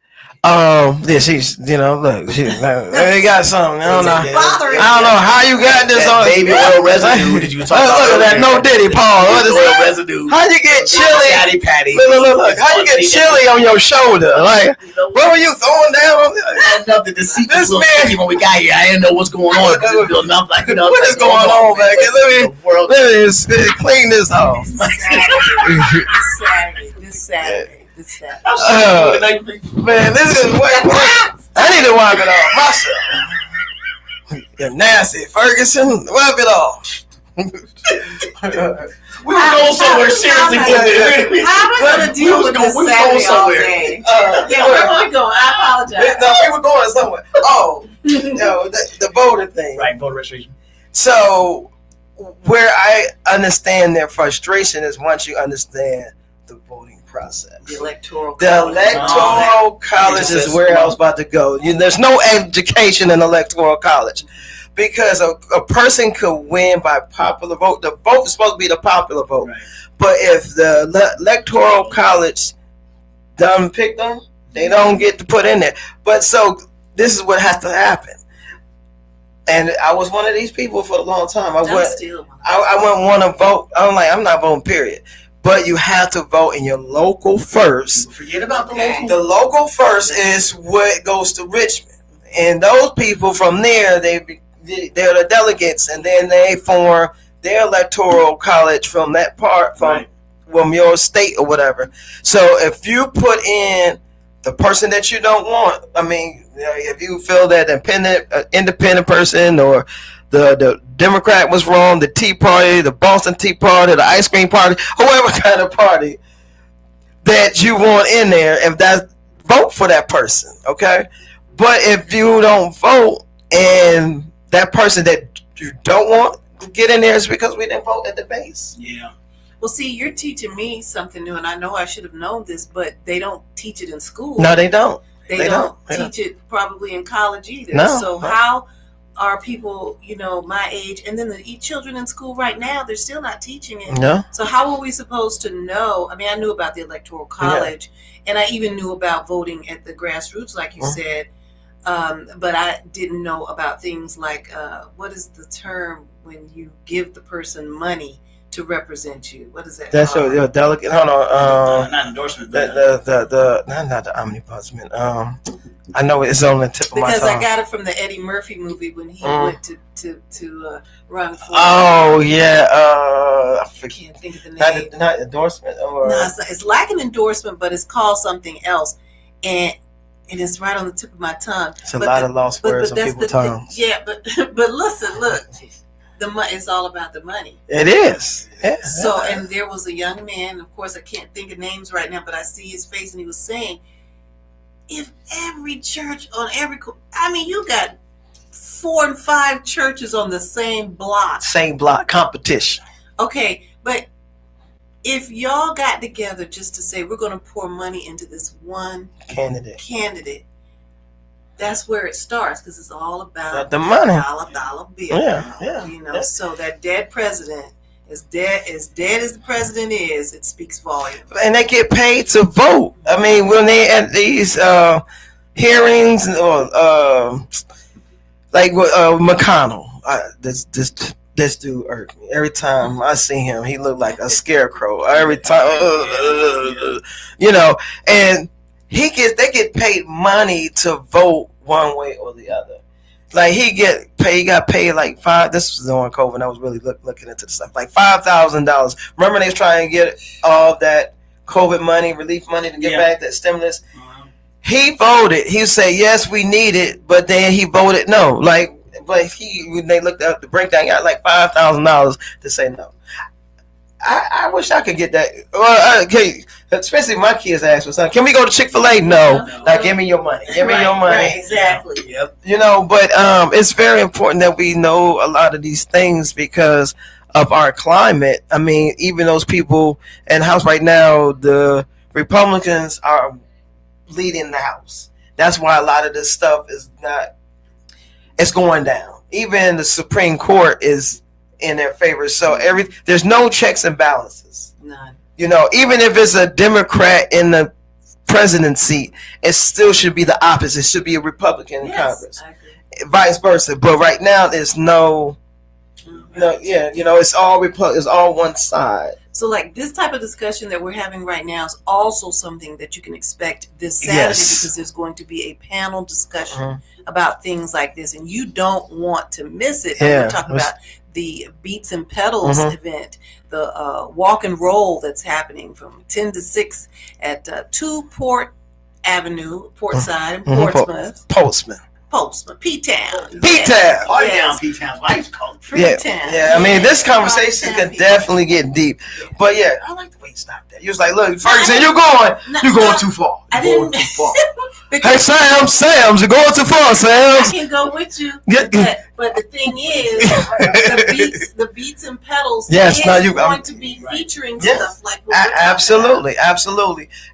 Yeah, she's, look, they got something. I don't know how you got this on. Baby oil residue. Did you talk about? Look at that, no Diddy, Paul. What is oil residue? How you get chili? Patty, patty. Look. How you get chili on your shoulder? Like, what were you throwing down? I had nothing to see. This man, when we got here, I didn't know what's going on. What is going on, man? Let me clean this off. This Saturday. Man, this is way. I need to wipe it off myself. You're nasty, Ferguson. Wipe it off. We were going somewhere seriously. How am I going to deal with this Saturday all day? Where were we going? I apologize. No, we were going somewhere. Oh, the voter thing. Right, voter registration. So, where I understand their frustration is once you understand the voting process. The electoral college is where I was about to go. There's no education in electoral college because a person could win by popular vote. The vote is supposed to be the popular vote. Right. But if the electoral college doesn't pick them, they don't get to put in there. But so this is what has to happen. And I was one of these people for a long time. I wouldn't want to vote. I'm not voting, period. But you have to vote in your local first. Forget about the local. The local first is what goes to Richmond. and those people from there, they're the delegates, and then they form their electoral college from that part from your state or whatever. So if you put in the person that you don't want, I mean, if you feel that independent person or the Democrat was wrong, the Tea Party, the Boston Tea Party, the ice cream party, whoever kind of party that you want in there, if that's, vote for that person, okay? But if you don't vote and that person that you don't want to get in there, is because we didn't vote at the base. Yeah. Well, see, you're teaching me something new, and I know I should have known this, but they don't teach it in school. No, they don't. They don't teach it probably in college either. No. So how are people, my age, and then the children in school right now, they're still not teaching it. No. So how are we supposed to know? I mean, I knew about the electoral college, and I even knew about voting at the grassroots, like you said, but I didn't know about things like, what is the term when you give the person money to represent you? What is that? That's your delegate. Hold on. Not endorsement. Not the omnibudsman. I know it's on the tip of my tongue. Because I got it from the Eddie Murphy movie when he went to run for. Oh yeah. I can't think of the name. Not endorsement or. No, it's like an endorsement, but it's called something else, and it's right on the tip of my tongue. It's a lot of lost words on people's tongues. Yeah, but listen, look. It's all about the money. It is. Yeah. So, and there was a young man, of course, I can't think of names right now, but I see his face, and he was saying, if every church on you got 4 and 5 churches on the same block. Same block, competition. Okay, but if y'all got together just to say, we're going to pour money into this one candidate, that's where it starts, because it's all about the money, dollar bill. Yeah. So that dead president, as dead as the president is, it speaks volumes. And they get paid to vote. I mean, when they at these hearings, or like McConnell, this dude irked me. Every time I see him, he looked like a scarecrow. Every time, and they get paid money to vote one way or the other. Like he got paid like this was during COVID, and I was really looking into the stuff, like $5,000. Remember they was trying to get all that COVID money, relief money to get back that stimulus. He voted. He said yes, we need it, but then he voted no. But when they looked at the breakdown, he got like $5,000 to say no. I wish I could get that. Okay, especially my kids ask for something. Can we go to Chick-fil-A? No. Like, give me your money. Give me your money. Right, exactly. Yep. But it's very important that we know a lot of these things because of our climate. I mean, even those people in the House right now, the Republicans are leading the House. That's why a lot of this stuff it's going down. Even the Supreme Court is in their favor. So there's no checks and balances. None. Even if it's a Democrat in the presidency, it still should be the opposite. It should be a Republican in Congress. I agree. Vice versa. But right now there's it's all Republican. It's all one side. So like this type of discussion that we're having right now is also something that you can expect this Saturday because there's going to be a panel discussion about things like this, and you don't want to miss it. Yeah. We're talking about the Beats and Pedals event, the walk and roll that's happening from 10 to 6 at 2 Port Avenue, Portside, in Portsmouth. P-Town. P-Town. Down P-Town. I used to call it P-Town. Yeah. I mean, this conversation can definitely get deep. But yeah, I like the way you stopped that. You was like, look, Ferguson, you're going too far. You're going too far. Hey, Sam's, you're going too far, Sam's. I can go with you. But the thing is, the beats and pedals is going to be featuring stuff like what absolutely.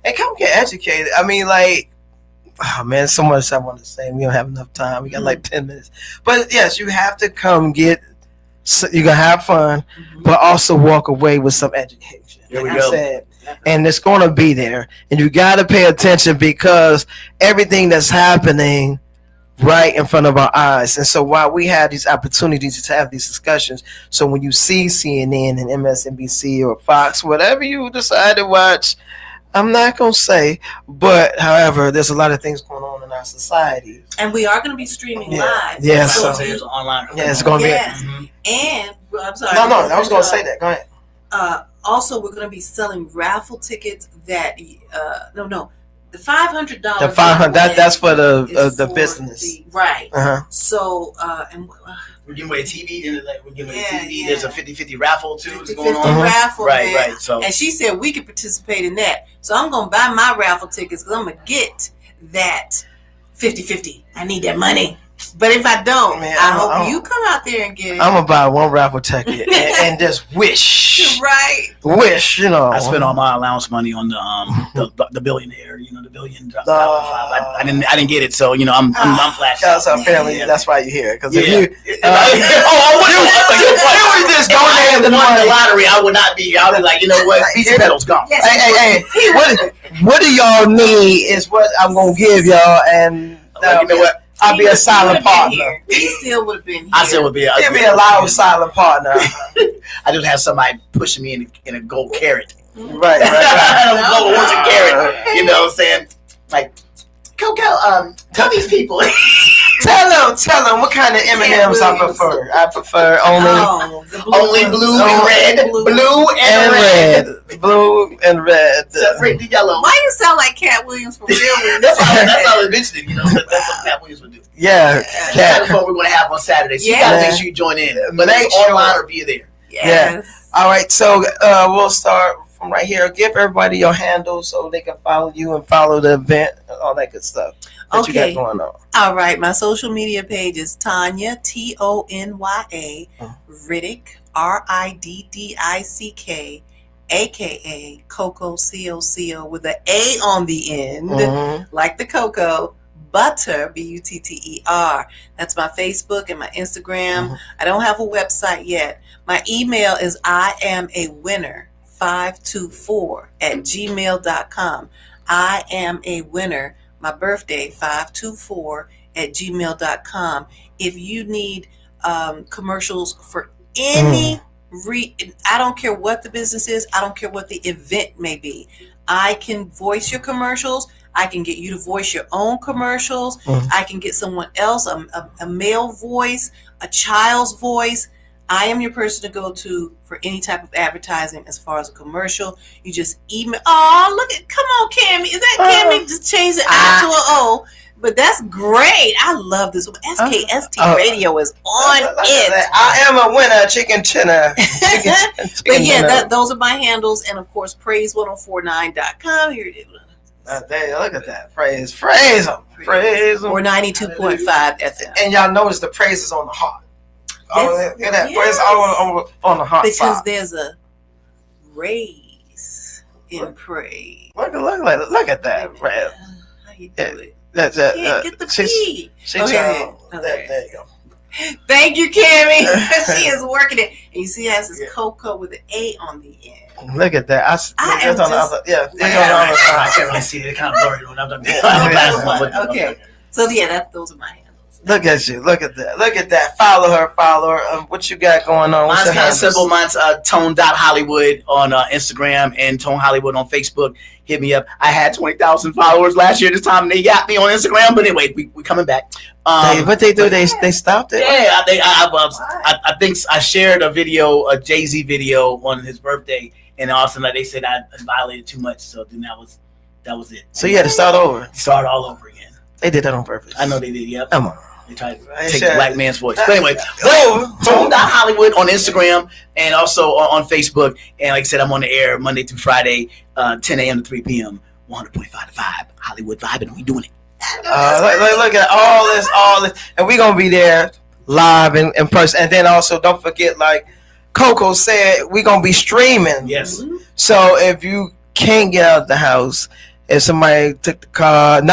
And come get educated. I mean, like, oh man, so much I want to say. We don't have enough time. We got like 10 minutes. But yes, you have to come you're going to have fun, but also walk away with some education. There we go. And it's going to be there. And you got to pay attention because everything that's happening right in front of our eyes. And so while we have these opportunities to have these discussions, so when you see CNN and MSNBC or Fox, whatever you decide to watch, I'm not going to say, but however, there's a lot of things going on in our our society. And we are going to be streaming live. Yeah, so so it's online. yeah, it's going to be. And I'm sorry. No, I was going to say that. Go ahead. Also, we're going to be selling raffle tickets that the $500. The 500. That's for the business. Right. So we're giving away a TV. We're giving away a TV. There's a 50-50 raffle too. 50-50 raffle. Right. So and she said we could participate in that. So I'm going to buy my raffle tickets because I'm going to get that 50-50. I need that money. But if I don't, I hope you come out there and get it. I'm gonna buy one raffle ticket and just wish. Right. Wish, I spent all my allowance money on the billionaire. The billion. I didn't get it, so I'm flashing. That's apparently that's why you're here. Because if you would just go there and won the lottery, I would not be. I'll be like, you know what? Beats pedals gone. Hey. What do y'all need is what I'm gonna give y'all, and you know what? I'll be a silent partner. He still would have been here. I still would be. He'll be a loud silent partner. I just have somebody pushing me in a gold carrot. Right. Gold orange carrot. You know what I'm saying? Like, Coco, tell these people. Tell them what kind of M&Ms I prefer. I prefer only blue and red. Blue and red. Blue and red. Separate the yellow. Why you sound like Cat Williams from Real? That's all I mentioned. That's what Cat Williams would do. Yeah. That's the kind of fun we're going to have on Saturday. So you got to make sure you join in. But it's online or be there. Yes. Yeah. All right. So we'll start from right here. Give everybody your handle so they can follow you and follow the event and all that good stuff that you got going on. All right. My social media page is Tonya, Tonya, Riddick, Riddick, aka Coco, Coco, with an A on the end, like the cocoa. Butter, Butter. That's my Facebook and my Instagram. I don't have a website yet. My email is iamawinner524@gmail.com. I am a winner. My birthday 524@gmail.com. If you need commercials for any I don't care what the business is. I don't care what the event may be. I can voice your commercials. I can get you to voice your own commercials. I can get someone else, a male voice, a child's voice. I am your person to go to for any type of advertising as far as a commercial. You just email. Oh, come on, Cammy. Is that Cammy? Just change the I to an O. But that's great. I love this. SKST Radio is on it. I am a winner, chicken dinner. But yeah, those are my handles. And of course, praise1049.com. Here it is. Look at that. Praise them. Or 92.5 FM. And y'all notice the praise is on the heart. Look at that. Praise on the heart. Because there's a raise in praise. Look at that. How you do it? That's get the P. There you go. Thank you, Cammy. She is working it. And you see how it says Coco with an A on the end. Look at that. It's on the other side. I can't really see it. It's kind of blurry when I'm done. Okay. So yeah, those are my handles. Look at you. Look at that. Follow her. What you got going on? Mine's kind of simple. Mine's tone.hollywood on Instagram and Tone Hollywood on Facebook. Hit me up. I had 20,000 followers last year. This time they got me on Instagram. But anyway, we coming back. What they do? They stopped it? Yeah, I think I shared a Jay-Z video on his birthday. And all of a sudden, they said I violated too much. So then that was it. So you had to start over? Start all over again. They did that on purpose. I know they did, yep. Come on. They tried to take the black man's voice. But anyway, Tone.Hollywood on Instagram and also on Facebook. And like I said, I'm on the air Monday through Friday, 10 a.m. to 3 p.m., 100.5 to 5, Hollywood Vibe, and we doing it. Look at all this. And we're going to be there live in person. And then also, don't forget, like Coco said, we're going to be streaming. Yes. So if you can't get out of the house, if somebody took the car in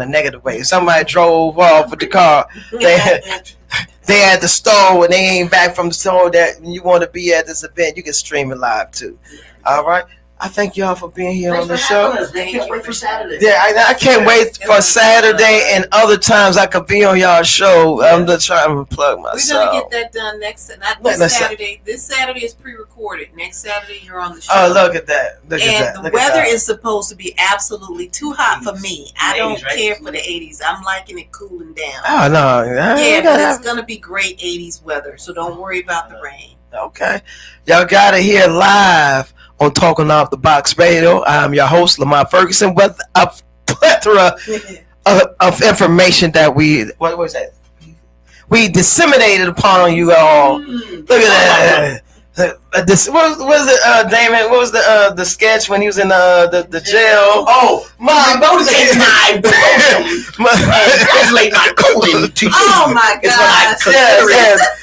a negative way, if somebody drove off with the car, they at the store and they ain't back from the store that you want to be at this event, you can stream it live too. All right. I thank y'all for being here Thanks on the for show. having us. I can't wait for Saturday. Yeah, I can't wait for Saturday and other times I could be on y'all's show. I'm just trying to plug myself. We're gonna get that done next Saturday. This Saturday is pre-recorded. Next Saturday you're on the show. Oh, look at that! Look and at that! The weather is supposed to be absolutely too hot for me. I don't care for the 80s. I'm liking it cooling down. Oh no! Yeah, but it's gonna be great 80s weather, so don't worry about the rain. Okay, y'all got it here live on Talking Off the Box Radio. I'm your host, Lamont Ferguson, with a plethora of information that we disseminated upon you all. Look at that. This what was it, Damon? What was the sketch when he was in the jail? Oh, my translate my coding to you. Oh my gosh!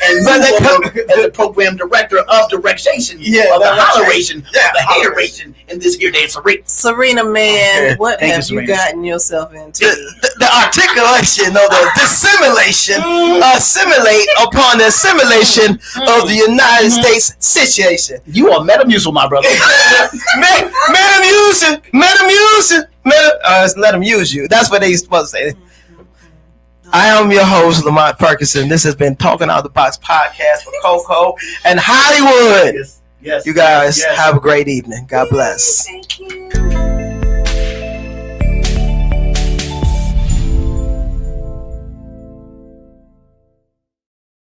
And the program director of direction, of the holleration, of the hateration in this here day, Serena, man, what have you gotten yourself into? The articulation of the dissimulation, assimilate upon the assimilation of the United States situation. You are Metamucil, my brother. Metamucil. Let them use you. That's what they supposed to say. I am your host, Lamont Ferguson. This has been Talking Out the Box podcast with Coco and Hollywood. Yes. You guys have a great evening. God bless. Thank you.